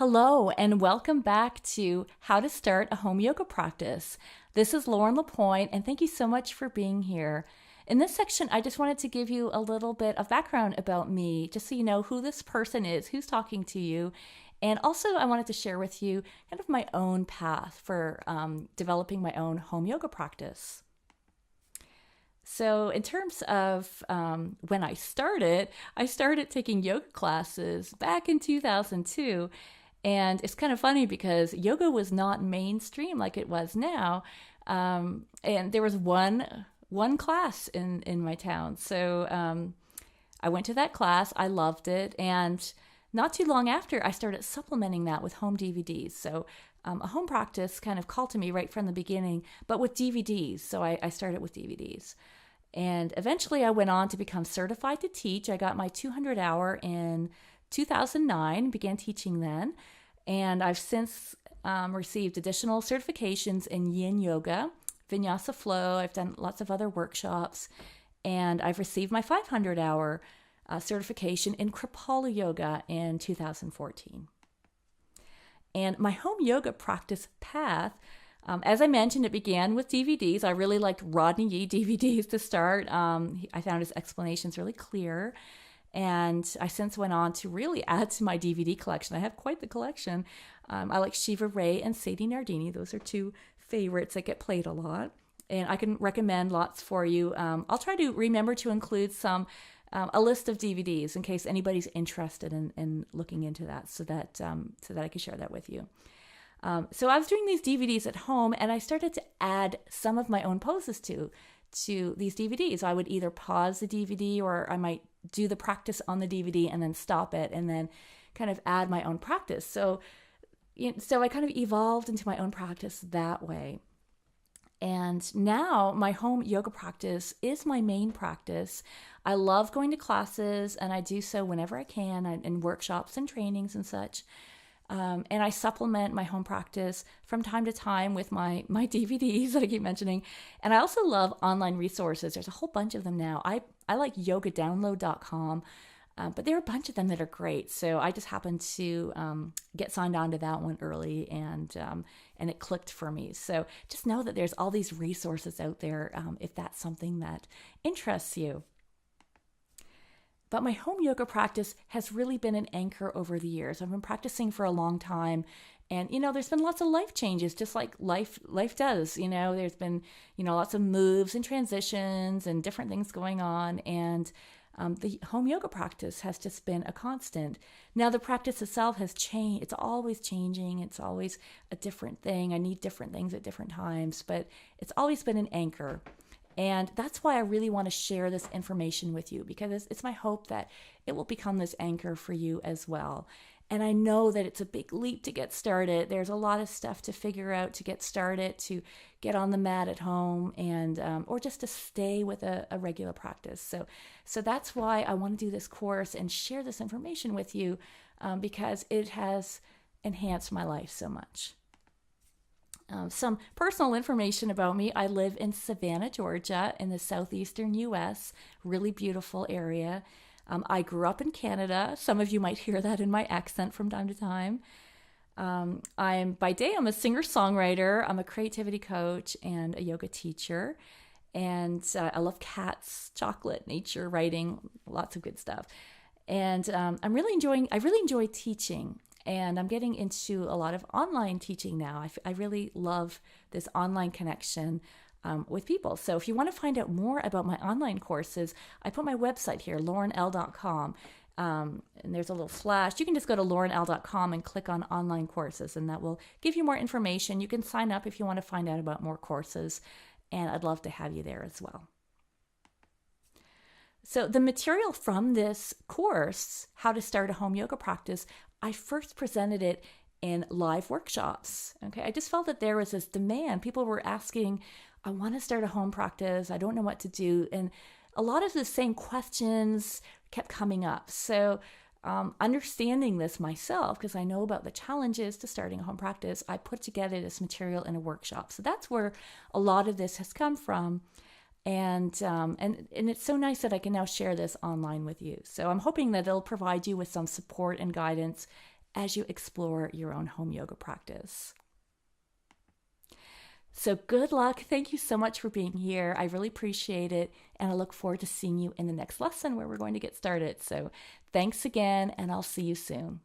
Hello, and welcome back to How to Start a Home Yoga Practice. This is Lauren LaPointe, and thank you so much for being here. In this section, I just wanted to give you a little bit of background about me, just so you know who this person is, who's talking to you. And also, I wanted to share with you kind of my own path for developing my own home yoga practice. So in terms of when I started taking yoga classes back in 2002. And it's kind of funny because yoga was not mainstream like it was now. And there was one class in my town. So I went to that class. I loved it. And not too long after, I started supplementing that with home DVDs. So a home practice kind of called to me right from the beginning, but with DVDs. So I started with DVDs. And eventually I went on to become certified to teach. I got my 200 hour in 2009, began teaching then. And I've since received additional certifications in Yin Yoga, Vinyasa Flow. I've done lots of other workshops. And I've received my 500 hour certification in Kripalu Yoga in 2014. And my home yoga practice path, as I mentioned, it began with DVDs. I really liked Rodney Yee DVDs to start. I found his explanations really clear. And I since went on to really add to my DVD collection. I have quite the collection. I like Shiva Ray and Sadie Nardini. Those are two favorites that get played a lot. And I can recommend lots for you. I'll try to remember to include a list of DVDs in case anybody's interested in looking into that so that I can share that with you. So I was doing these DVDs at home, and I started to add some of my own poses to these DVDs. I would either pause the DVD or I might do the practice on the DVD and then stop it and then kind of add my own practice. So I kind of evolved into my own practice that way. And now my home yoga practice is my main practice. I love going to classes, and I do so whenever I can in workshops and trainings and such. And I supplement my home practice from time to time with my DVDs that I keep mentioning. And I also love online resources. There's a whole bunch of them now. I like yogadownload.com, but there are a bunch of them that are great. So I just happened to get signed on to that one early, and it clicked for me. So just know that there's all these resources out there if that's something that interests you. But my home yoga practice has really been an anchor over the years. I've been practicing for a long time. And, there's been lots of life changes, just like life does. There's been, lots of moves and transitions and different things going on. And the home yoga practice has just been a constant. Now, the practice itself has changed. It's always changing. It's always a different thing. I need different things at different times, but it's always been an anchor. And that's why I really want to share this information with you, because it's my hope that it will become this anchor for you as well. And I know that it's a big leap to get started. There's a lot of stuff to figure out to get started, to get on the mat at home, and or just to stay with a regular practice. So that's why I want to do this course and share this information with you, because it has enhanced my life so much. Some personal information about me. I live in Savannah, Georgia, in the southeastern U.S., really beautiful area. I grew up in Canada. Some of you might hear that in my accent from time to time. By day, I'm a singer-songwriter. I'm a creativity coach and a yoga teacher. And I love cats, chocolate, nature, writing, lots of good stuff. And I really enjoy teaching. And I'm getting into a lot of online teaching now. I really love this online connection with people. So if you want to find out more about my online courses, I put my website here, laurenl.com. And there's a little slash. You can just go to laurenl.com and click on online courses, and that will give you more information. You can sign up if you want to find out about more courses, and I'd love to have you there as well. So the material from this course, How to Start a Home Yoga Practice, I first presented it in live workshops. Okay, I just felt that there was this demand. People were asking, I want to start a home practice. I don't know what to do. And a lot of the same questions kept coming up. So understanding this myself, because I know about the challenges to starting a home practice, I put together this material in a workshop. So that's where a lot of this has come from. And it's so nice that I can now share this online with you. So I'm hoping that it'll provide you with some support and guidance as you explore your own home yoga practice. So good luck. Thank you so much for being here. I really appreciate it. And I look forward to seeing you in the next lesson where we're going to get started. So thanks again, and I'll see you soon.